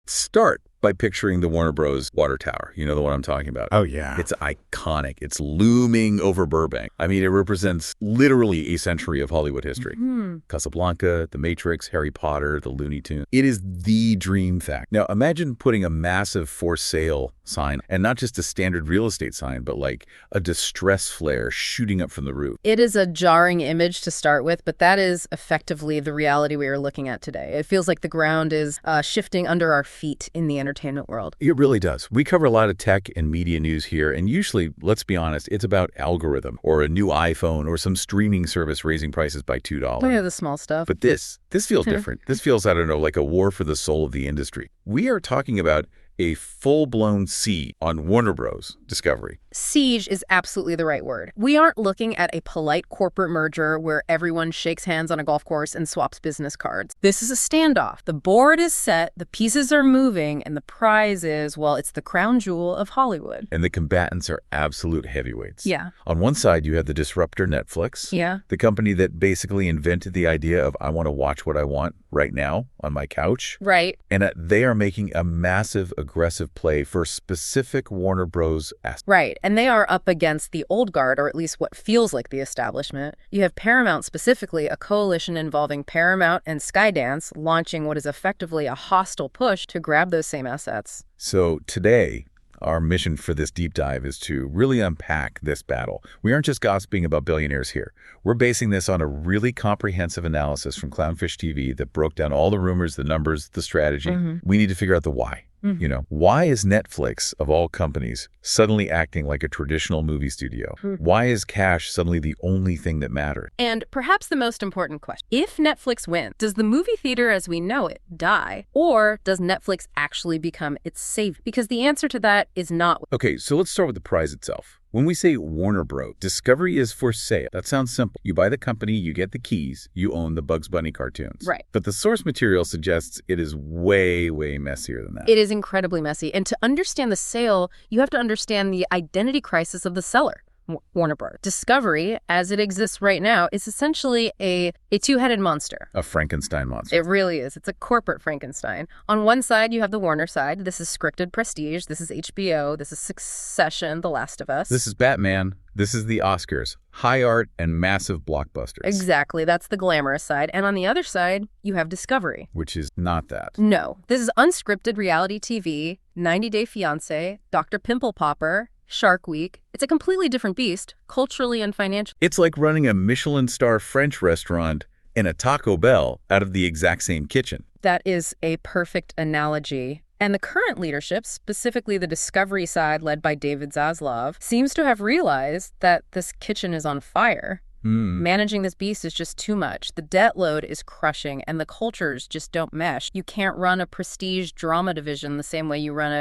Start by picturing the Warner Bros. Water Tower. You know the one I'm talking about. Oh, yeah. It's iconic. It's looming over Burbank. I mean, it represents literally a century of Hollywood history. Casablanca, The Matrix, Harry Potter, the Looney Tunes. It is the dream fact. Now, imagine putting a massive for sale sign, and not just a standard real estate sign, but like a distress flare shooting up from the roof. It is a jarring image to start with, but that is effectively the reality we are looking at today. It feels like the ground is shifting under our feet in the entertainment world. It really does. We cover a lot of tech and media news here, and usually, let's be honest, it's about algorithm or a new iPhone or some streaming service raising prices by $2. Oh, yeah, the small stuff. But this feels different. This feels, I don't know, like a war for the soul of the industry. We are talking about a full-blown siege on Warner Bros. Discovery. Siege is absolutely the right word. We aren't looking at a polite corporate merger where everyone shakes hands on a golf course and swaps business cards. This is a standoff. The board is set, the pieces are moving, and the prize is, well, it's the crown jewel of Hollywood. And the combatants are absolute heavyweights. Yeah. On one side, you have the disruptor Netflix. Yeah. The company that basically invented the idea of I want to watch what I want right now on my couch. Right. And they are making a massive, aggressive play for specific Warner Bros. Assets. Right. And they are up against the old guard, or at least what feels like the establishment. You have Paramount specifically, a coalition involving Paramount and Skydance, launching what is effectively a hostile push to grab those same assets. So today, our mission for this deep dive is to really unpack this battle. We aren't just gossiping about billionaires here. We're basing this on a really comprehensive analysis from Clownfish TV that broke down all the rumors, the numbers, the strategy. We need to figure out the why. You know, why is Netflix, of all companies, suddenly acting like a traditional movie studio? Why is cash suddenly the only thing that matters? And perhaps the most important question, if Netflix wins, does the movie theater as we know it die? Or does Netflix actually become its savior? Because the answer to that is not. Okay, so let's start with the prize itself. When we say Warner Bros., Discovery is for sale. That sounds simple. You buy the company, you get the keys, you own the Bugs Bunny cartoons. Right. But the source material suggests it is way, way messier than that. It is incredibly messy. And to understand the sale, you have to understand the identity crisis of the seller. Warner Bros. Discovery, as it exists right now, is essentially a two-headed monster. A Frankenstein monster. It really is. It's a corporate Frankenstein. On one side, you have the Warner side. This is scripted prestige. This is HBO. This is Succession, The Last of Us. This is Batman. This is the Oscars. High art and massive blockbusters. Exactly. That's the glamorous side. And on the other side, you have Discovery. Which is not that. No. This is unscripted reality TV, 90 Day Fiancé, Dr. Pimple Popper, Shark Week. It's a completely different beast, culturally and financially. It's like running a Michelin star French restaurant and a Taco Bell out of the exact same kitchen. That is a perfect analogy. And the current leadership, specifically the Discovery side led by David Zaslav, seems to have realized that this kitchen is on fire. Managing this beast is just too much. The debt load is crushing, and the cultures just don't mesh. You can't run a prestige drama division the same way you run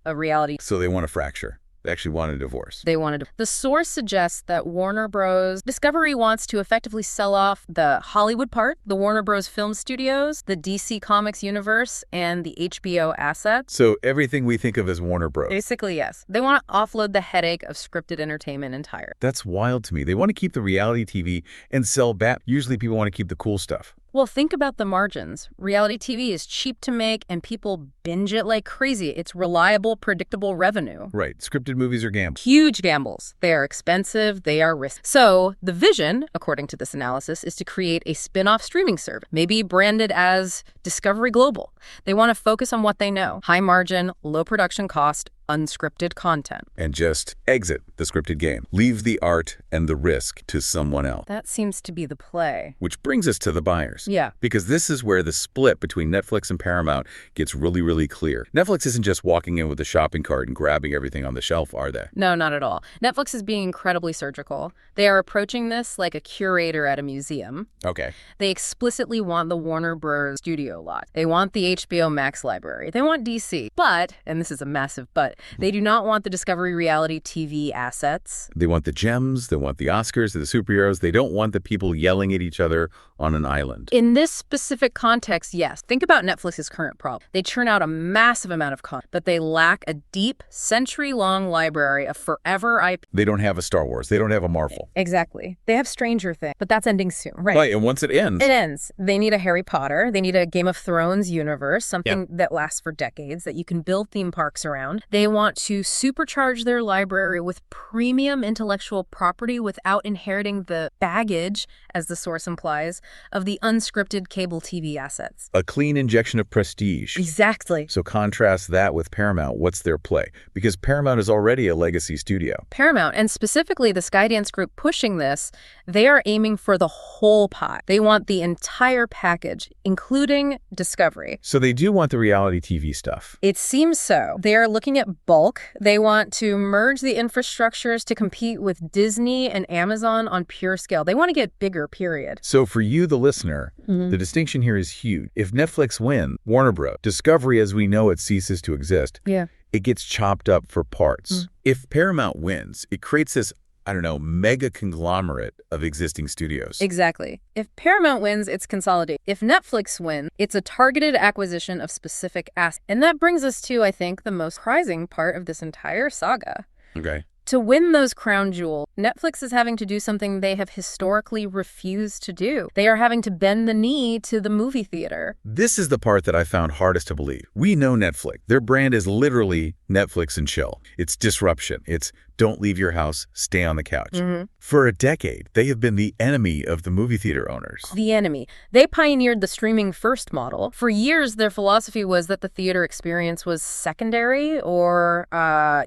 a reality. So they want to fracture. They actually want a divorce. The source suggests that Warner Bros. Discovery wants to effectively sell off the Hollywood part, the Warner Bros. Film Studios, the DC Comics universe, and the HBO assets. So everything we think of as Warner Bros. Basically, yes. They want to offload the headache of scripted entertainment entirely. That's wild to me. They want to keep the reality TV and sell back. Usually people want to keep the cool stuff. Well, think about the margins. Reality TV is cheap to make, and people binge it like crazy. It's reliable, predictable revenue. Right. Scripted movies are gambles. Huge gambles. They are expensive. They are risky. So the vision, according to this analysis, is to create a spin-off streaming service, maybe branded as Discovery Global. They want to focus on what they know. High margin, low production cost, unscripted content. And just exit the scripted game. Leave the art and the risk to someone else. That seems to be the play. Which brings us to the buyers. Yeah. Because this is where the split between Netflix and Paramount gets really, really clear. Netflix isn't just walking in with a shopping cart and grabbing everything on the shelf, are they? No, not at all. Netflix is being incredibly surgical. They are approaching this like a curator at a museum. Okay. They explicitly want the Warner Bros. Studio lot. They want the HBO Max library. They want DC. But, and this is a massive but, They do not want the Discovery reality TV assets. They want the gems, they want the Oscars, the superheroes. They don't want the people yelling at each other on an island. In this specific context, yes. Think about Netflix's current problem. They churn out a massive amount of content, but they lack a deep, century-long library of forever IP. They don't have a Star Wars. They don't have a Marvel. Exactly. They have Stranger Things, but that's ending soon, right? Right, and once it ends... It ends. They need a Harry Potter. They need a Game of Thrones universe, something that lasts for decades, that you can build theme parks around. They want to supercharge their library with premium intellectual property without inheriting the baggage, as the source implies, of the unscripted cable TV assets. A clean injection of prestige. Exactly. So contrast that with Paramount. What's their play? Because Paramount is already a legacy studio. Paramount, and specifically the Skydance Group pushing this, they are aiming for the whole pot. They want the entire package, including Discovery. So they do want the reality TV stuff. It seems so. They are looking at bulk. They want to merge the infrastructures to compete with Disney and Amazon on pure scale. They want to get bigger, period. So for you, the listener, the distinction here is huge. If Netflix wins, Warner Bros., Discovery as we know it ceases to exist. Yeah. It gets chopped up for parts. If Paramount wins, it creates this, I don't know, mega conglomerate of existing studios. Exactly. If Paramount wins, it's consolidate. If Netflix wins, it's a targeted acquisition of specific assets. And that brings us to, I think, the most surprising part of this entire saga. Okay. To win those crown jewels, Netflix is having to do something they have historically refused to do. They are having to bend the knee to the movie theater. This is the part that I found hardest to believe. We know Netflix. Their brand is literally Netflix and chill. It's disruption. It's don't leave your house, stay on the couch. For a decade, they have been the enemy of the movie theater owners. The enemy. They pioneered the streaming first model. For years, their philosophy was that the theater experience was secondary or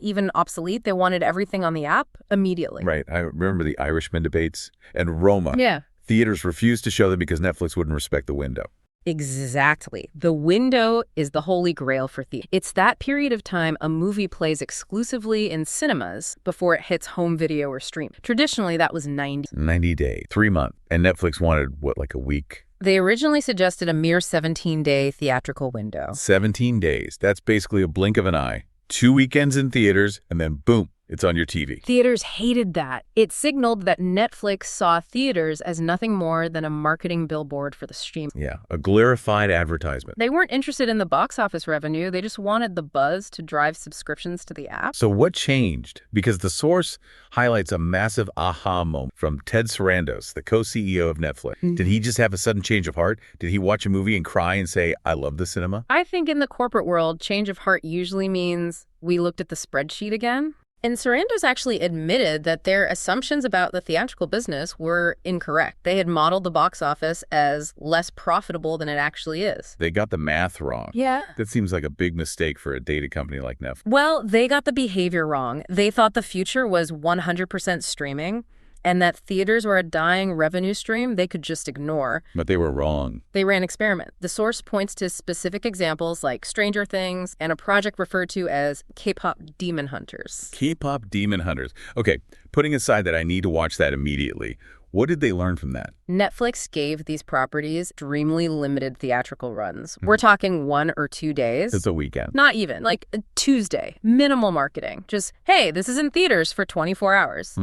even obsolete. They wanted everything on the app immediately. Right. I remember the Irishman debates and Roma. Yeah. Theaters refused to show them because Netflix wouldn't respect the window. Exactly. The window is the holy grail for theater. It's that period of time a movie plays exclusively in cinemas before it hits home video or stream. Traditionally, that was 90 days, 3 months. And Netflix wanted, what, like a week? They originally suggested a mere 17-day theatrical window. 17 days. That's basically a blink of an eye. 2 weekends in theaters, and then boom, it's on your TV. Theaters hated that. It signaled that Netflix saw theaters as nothing more than a marketing billboard for the stream. Yeah, a glorified advertisement. They weren't interested in the box office revenue. They just wanted the buzz to drive subscriptions to the app. So what changed? Because the source highlights a massive aha moment from Ted Sarandos, the co-CEO of Netflix. Did he just have a sudden change of heart? Did he watch a movie and cry and say, I love the cinema? I think in the corporate world, change of heart usually means we looked at the spreadsheet again. And Sarandos actually admitted that their assumptions about the theatrical business were incorrect. They had modeled the box office as less profitable than it actually is. They got the math wrong. Yeah. That seems like a big mistake for a data company like Netflix. Well, they got the behavior wrong. They thought the future was 100% streaming, and that theaters were a dying revenue stream they could just ignore. But they were wrong. They ran experiments. The source points to specific examples like Stranger Things and a project referred to as K-pop Demon Hunters. K-pop Demon Hunters. Okay, putting aside that I need to watch that immediately, what did they learn from that? Netflix gave these properties extremely limited theatrical runs. We're talking 1 or 2 days. It's a weekend. Not even, like a Tuesday. Minimal marketing. Just, hey, this is in theaters for 24 hours.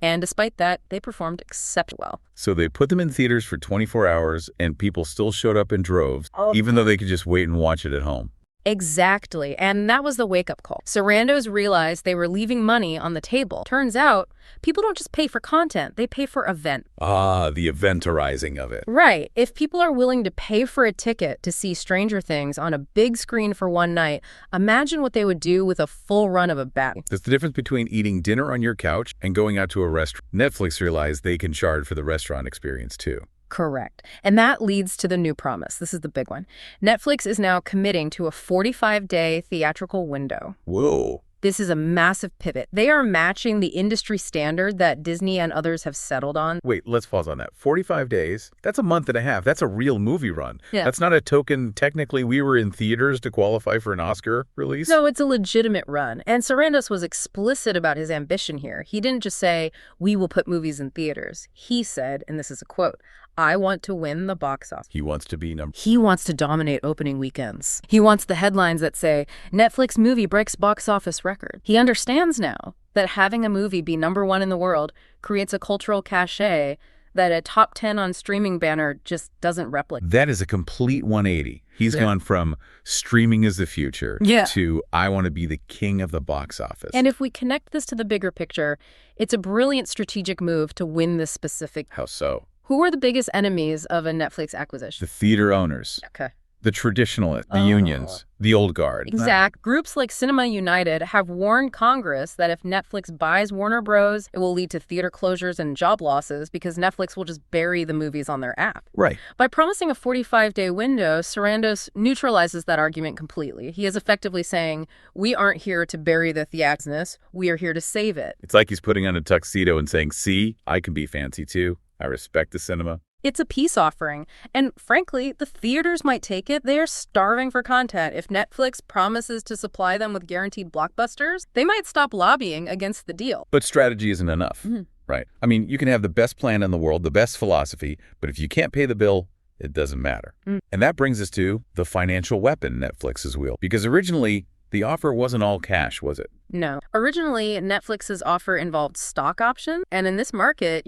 And despite that, they performed exceptionally well. So they put them in theaters for 24 hours and people still showed up in droves, even though they could just wait and watch it at home. Exactly. And that was the wake-up call. Sarandos realized they were leaving money on the table. Turns out, people don't just pay for content, they pay for event. Ah, the eventerizing of it. Right. If people are willing to pay for a ticket to see Stranger Things on a big screen for one night, imagine what they would do with a full run of a bat. That's the difference between eating dinner on your couch and going out to a restaurant. Netflix realized they can charge for the restaurant experience too. Correct. And that leads to the new promise. This is the big one. Netflix is now committing to a 45-day theatrical window. Whoa. This is a massive pivot. They are matching the industry standard that Disney and others have settled on. Wait, let's pause on that. 45 days? That's a month and a half. That's a real movie run. Yeah. That's not a token. Technically, we were in theaters to qualify for an Oscar release. No, it's a legitimate run. And Sarandos was explicit about his ambition here. He didn't just say, we will put movies in theaters. He said, and this is a quote, I want to win the box office. He wants to be number. He wants to dominate opening weekends. He wants the headlines that say, Netflix movie breaks box office record. He understands now that having a movie be #1 in the world creates a cultural cachet that a top 10 on streaming banner just doesn't replicate. That is a complete 180. He's gone from streaming is the future to I want to be the king of the box office. And if we connect this to the bigger picture, it's a brilliant strategic move to win this specific. How so? Who are the biggest enemies of a Netflix acquisition? The theater owners. Okay. The traditionalists, the unions, the old guard. Exact. Groups like Cinema United have warned Congress that if Netflix buys Warner Bros., it will lead to theater closures and job losses because Netflix will just bury the movies on their app. Right. By promising a 45-day window, Sarandos neutralizes that argument completely. He is effectively saying, we aren't here to bury the theatrics, we are here to save it. It's like he's putting on a tuxedo and saying, see, I can be fancy too. I respect the cinema. It's a peace offering. And frankly, the theaters might take it. They're starving for content. If Netflix promises to supply them with guaranteed blockbusters, they might stop lobbying against the deal. But strategy isn't enough, right? I mean, you can have the best plan in the world, the best philosophy, but if you can't pay the bill, it doesn't matter. And that brings us to the financial weapon Netflix's wheel. Because originally, the offer wasn't all cash, was it? No. Originally, Netflix's offer involved stock options. And in this market,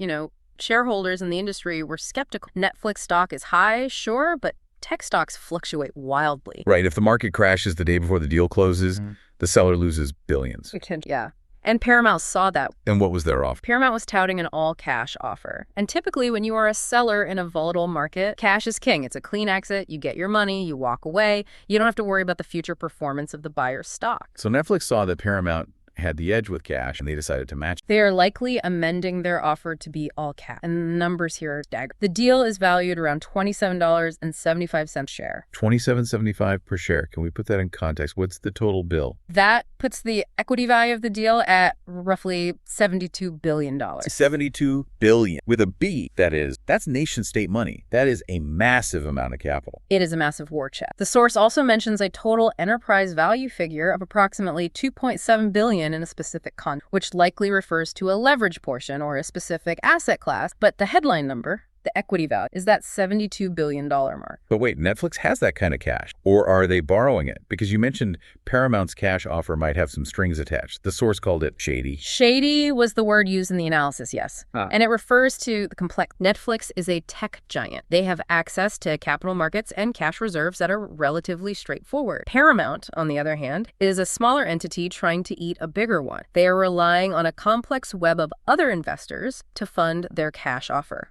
shareholders in the industry were skeptical. Netflix stock is high, sure, but tech stocks fluctuate wildly. Right. If the market crashes the day before the deal closes, the seller loses billions. Yeah. And Paramount saw that. And what was their offer? Paramount was touting an all-cash offer. And typically, when you are a seller in a volatile market, cash is king. It's a clean exit. You get your money. You walk away. You don't have to worry about the future performance of the buyer's stock. So Netflix saw that Paramount had the edge with cash, and they decided to match. They are likely amending their offer to be all cash. And the numbers here are staggering. The deal is valued around $27.75 a share. $27.75 per share. Can we put that in context? What's the total bill? That puts the equity value of the deal at roughly $72 billion. $72 billion. With a B, that's nation-state money. That is a massive amount of capital. It is a massive war chest. The source also mentions a total enterprise value figure of approximately $2.7 billion in a specific which likely refers to a leverage portion or a specific asset class. But the headline number, the equity value, is that $72 billion mark. But wait, Netflix has that kind of cash. Or are they borrowing it? Because you mentioned Paramount's cash offer might have some strings attached. The source called it shady. Shady was the word used in the analysis, yes. And it refers to the complex. Netflix is a tech giant. They have access to capital markets and cash reserves that are relatively straightforward. Paramount, on the other hand, is a smaller entity trying to eat a bigger one. They are relying on a complex web of other investors to fund their cash offer.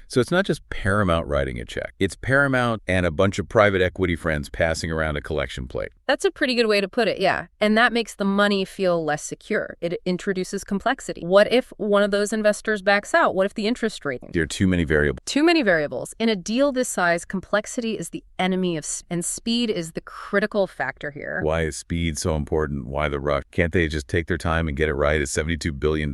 So it's not just Paramount writing a check. It's Paramount and a bunch of private equity friends passing around a collection plate. That's a pretty good way to put it, yeah. And that makes the money feel less secure. It introduces complexity. What if one of those investors backs out? What if the interest rate? There are too many variables. Too many variables. In a deal this size, complexity is the enemy of and speed is the critical factor here. Why is speed so important? Why the rush? Can't they just take their time and get it right? It's $72 billion. You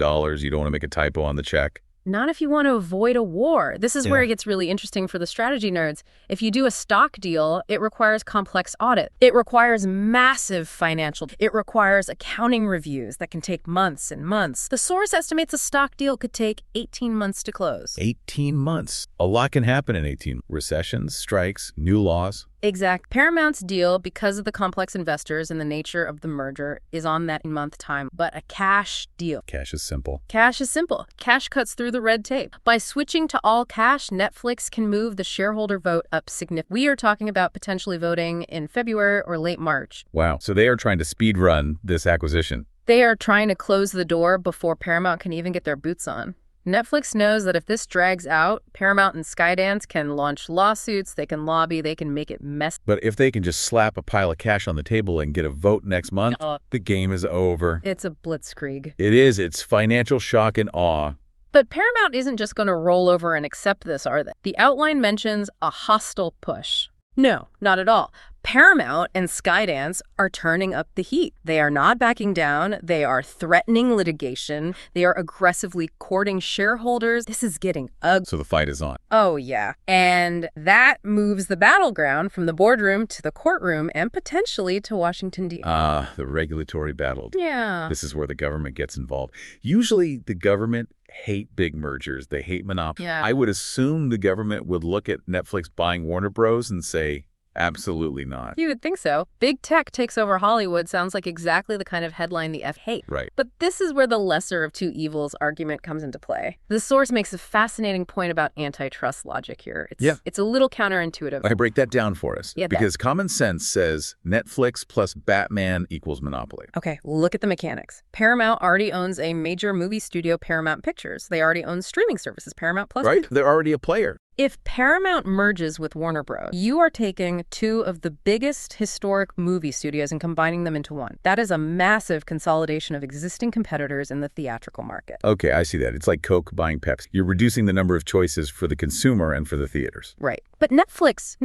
don't want to make a typo on the check. Not if you want to avoid a war. This is where it gets really interesting for the strategy nerds. If you do a stock deal, it requires complex audit. It requires massive financial. It requires accounting reviews that can take months and months. The source estimates a stock deal could take 18 months to close. 18 months. A lot can happen in 18. Recessions, strikes, new laws. Exact. Paramount's deal, because of the complex investors and the nature of the merger, is on that month time, but a cash deal. Cash is simple. Cash is simple. Cash cuts through the red tape. By switching to all cash, Netflix can move the shareholder vote up significantly. We are talking about potentially voting in February or late March. Wow. So they are trying to speed run this acquisition. They are trying to close the door before Paramount can even get their boots on. Netflix knows that if this drags out, Paramount and Skydance can launch lawsuits, they can lobby, they can make it messy. But if they can just slap a pile of cash on the table and get a vote next month, the game is over. It's a blitzkrieg. It is. It's financial shock and awe. But Paramount isn't just going to roll over and accept this, are they? The outline mentions a hostile push. No, not at all. Paramount and Skydance are turning up the heat. They are not backing down. They are threatening litigation. They are aggressively courting shareholders. This is getting ugly. So the fight is on. Oh, yeah. And that moves the battleground from the boardroom to the courtroom and potentially to Washington, D.C. The regulatory battle. Yeah. This is where the government gets involved. Usually the government hate big mergers. They hate monopoly. Yeah. I would assume the government would look at Netflix buying Warner Bros. And say, absolutely not. You would think so. Big tech takes over Hollywood sounds like exactly the kind of headline the F hate. Right. But this is where the lesser of two evils argument comes into play. The source makes a fascinating point about antitrust logic here. It's a little counterintuitive. I break that down for us. Yeah, because common sense says Netflix plus Batman equals monopoly. Okay, look at the mechanics. Paramount already owns a major movie studio, Paramount Pictures. They already own streaming services, Paramount Plus. Right? They're already a player. If Paramount merges with Warner Bros., you are taking two of the biggest historic movie studios and combining them into one. That is a massive consolidation of existing competitors in the theatrical market. Okay, I see that. It's like Coke buying Pepsi. You're reducing the number of choices for the consumer and for the theaters. Right. But Netflix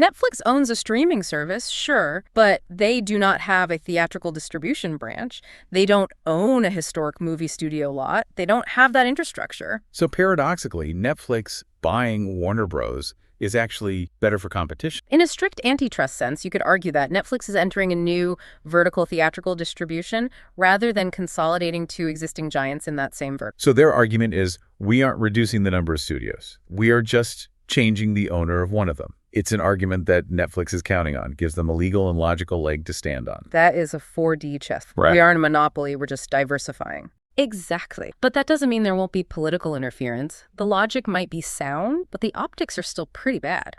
owns a streaming service, sure, but they do not have a theatrical distribution branch. They don't own a historic movie studio lot. They don't have that infrastructure. So paradoxically, Netflix buying Warner Bros. Is actually better for competition. In a strict antitrust sense, you could argue that Netflix is entering a new vertical theatrical distribution rather than consolidating two existing giants in that same vertical. So their argument is, we aren't reducing the number of studios. We are just changing the owner of one of them. It's an argument that Netflix is counting on, gives them a legal and logical leg to stand on. That is a 4D chess. Right. We aren't a monopoly, we're just diversifying. Exactly. But that doesn't mean there won't be political interference. The logic might be sound, but the optics are still pretty bad.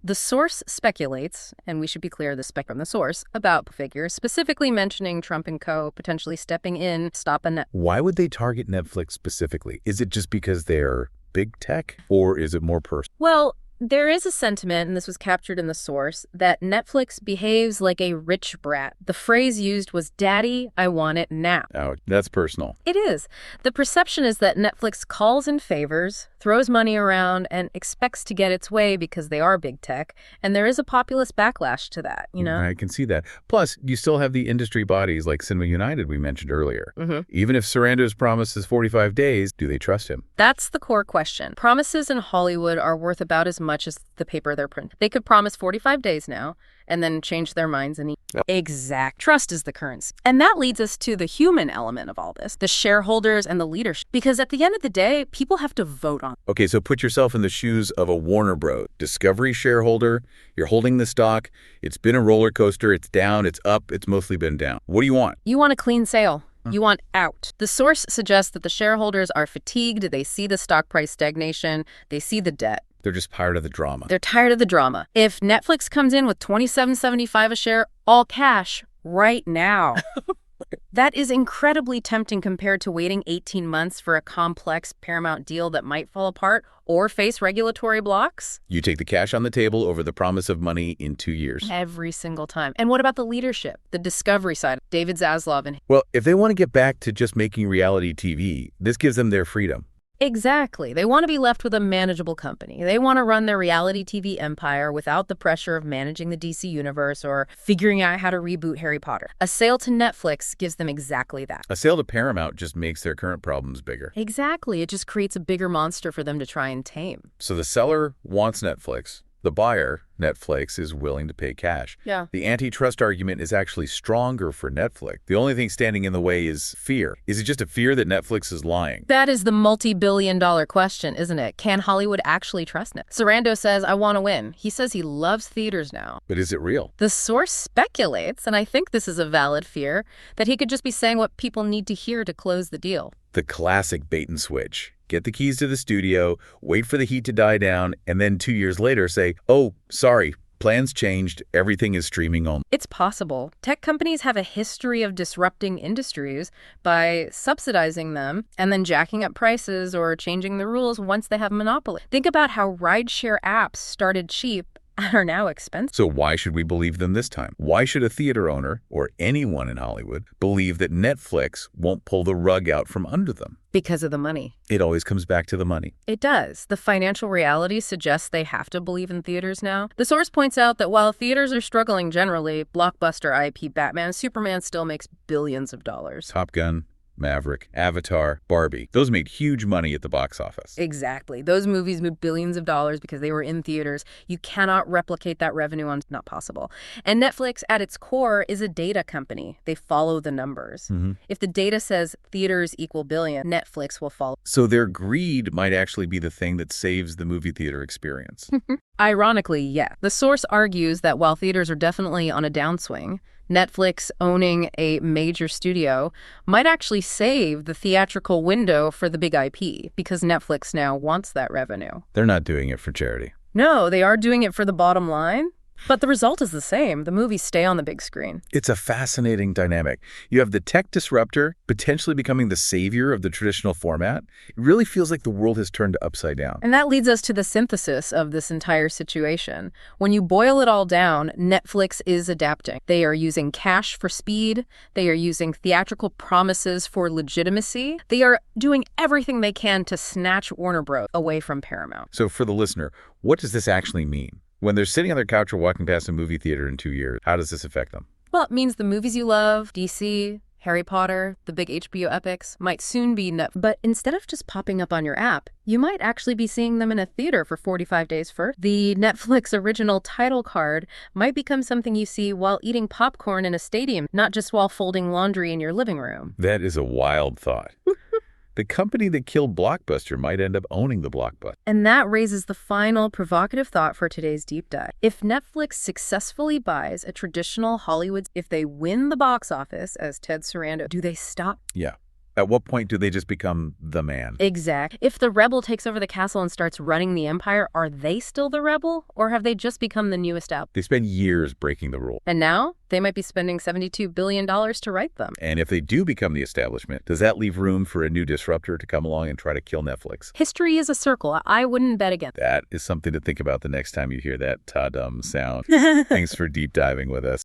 The source speculates, and we should be clear, the spec from the source, about figures, specifically mentioning Trump and co. potentially stepping in, stop a net. Why would they target Netflix specifically? Is it just because they're big tech, or is it more personal? Well, there is a sentiment, and this was captured in the source, that Netflix behaves like a rich brat. The phrase used was, "Daddy, I want it now." Oh, that's personal. It is. The perception is that Netflix calls in favors, throws money around, and expects to get its way because they are big tech. And there is a populist backlash to that, you know? I can see that. Plus, you still have the industry bodies like Cinema United we mentioned earlier. Even if Sarandos promises 45 days, do they trust him? That's the core question. Promises in Hollywood are worth about as much as the paper they're printing. They could promise 45 days now and then change their minds and exact trust is the currency. And that leads us to the human element of all this, the shareholders and the leadership. Because at the end of the day, people have to vote on. Okay, so put yourself in the shoes of a Warner Bros. Discovery shareholder. You're holding the stock. It's been a roller coaster. It's down. It's up. It's mostly been down. What do you want? You want a clean sale. You want out. The source suggests that the shareholders are fatigued. They see the stock price stagnation. They see the debt. They're just tired of the drama. They're tired of the drama. If Netflix comes in with $27.75 a share, all cash, right now, that is incredibly tempting compared to waiting 18 months for a complex Paramount deal that might fall apart or face regulatory blocks. You take the cash on the table over the promise of money in 2 years. Every single time. And what about the leadership, the discovery side, David Zaslav and... Well, if they want to get back to just making reality TV, this gives them their freedom. Exactly. They want to be left with a manageable company. They want to run their reality TV empire without the pressure of managing the DC universe or figuring out how to reboot Harry Potter. A sale to Netflix gives them exactly that. A sale to Paramount just makes their current problems bigger. Exactly. It just creates a bigger monster for them to try and tame. So the seller wants Netflix. The buyer, Netflix, is willing to pay cash. Yeah. The antitrust argument is actually stronger for Netflix. The only thing standing in the way is fear. Is it just a fear that Netflix is lying? That is the multi-billion-dollar question, isn't it? Can Hollywood actually trust Netflix? Sarandos says, I want to win. He says he loves theaters now. But is it real? The source speculates, and I think this is a valid fear, that he could just be saying what people need to hear to close the deal. The classic bait and switch. Get the keys to the studio, wait for the heat to die down, and then 2 years later say, oh, sorry, plans changed, everything is streaming only. It's possible. Tech companies have a history of disrupting industries by subsidizing them and then jacking up prices or changing the rules once they have a monopoly. Think about how rideshare apps started cheap are now expensive. So why should we believe them this time? Why should a theater owner, or anyone in Hollywood, believe that Netflix won't pull the rug out from under them? Because of the money. It always comes back to the money. It does. The financial reality suggests they have to believe in theaters now. The source points out that while theaters are struggling generally, blockbuster IP Batman and Superman still makes billions of dollars. Top Gun, Maverick, Avatar, Barbie. Those made huge money at the box office. Exactly. Those movies moved billions of dollars because they were in theaters. You cannot replicate that revenue not possible. And Netflix, at its core, is a data company. They follow the numbers. If the data says theaters equal billion, Netflix will follow. So their greed might actually be the thing that saves the movie theater experience. Ironically, yeah. The source argues that while theaters are definitely on a downswing, Netflix owning a major studio might actually save the theatrical window for the big IP because Netflix now wants that revenue. They're not doing it for charity. No, they are doing it for the bottom line. But the result is the same. The movies stay on the big screen. It's a fascinating dynamic. You have the tech disruptor potentially becoming the savior of the traditional format. It really feels like the world has turned upside down. And that leads us to the synthesis of this entire situation. When you boil it all down, Netflix is adapting. They are using cash for speed. They are using theatrical promises for legitimacy. They are doing everything they can to snatch Warner Bros. Away from Paramount. So for the listener, what does this actually mean? When they're sitting on their couch or walking past a movie theater in 2 years, how does this affect them? Well, it means the movies you love, DC, Harry Potter, the big HBO epics, might soon be But instead of just popping up on your app, you might actually be seeing them in a theater for 45 days first. The Netflix original title card might become something you see while eating popcorn in a stadium, not just while folding laundry in your living room. That is a wild thought. The company that killed Blockbuster might end up owning the Blockbuster. And that raises the final provocative thought for today's deep dive. If Netflix successfully buys a traditional Hollywood, if they win the box office as Ted Sarandos, do they stop? Yeah. At what point do they just become the man? Exact. If the rebel takes over the castle and starts running the empire, are they still the rebel? Or have they just become the newest out? They spend years breaking the rule. And now they might be spending $72 billion to right them. And if they do become the establishment, does that leave room for a new disruptor to come along and try to kill Netflix? History is a circle. I wouldn't bet against. That is something to think about the next time you hear that ta-dum sound. Thanks for deep diving with us.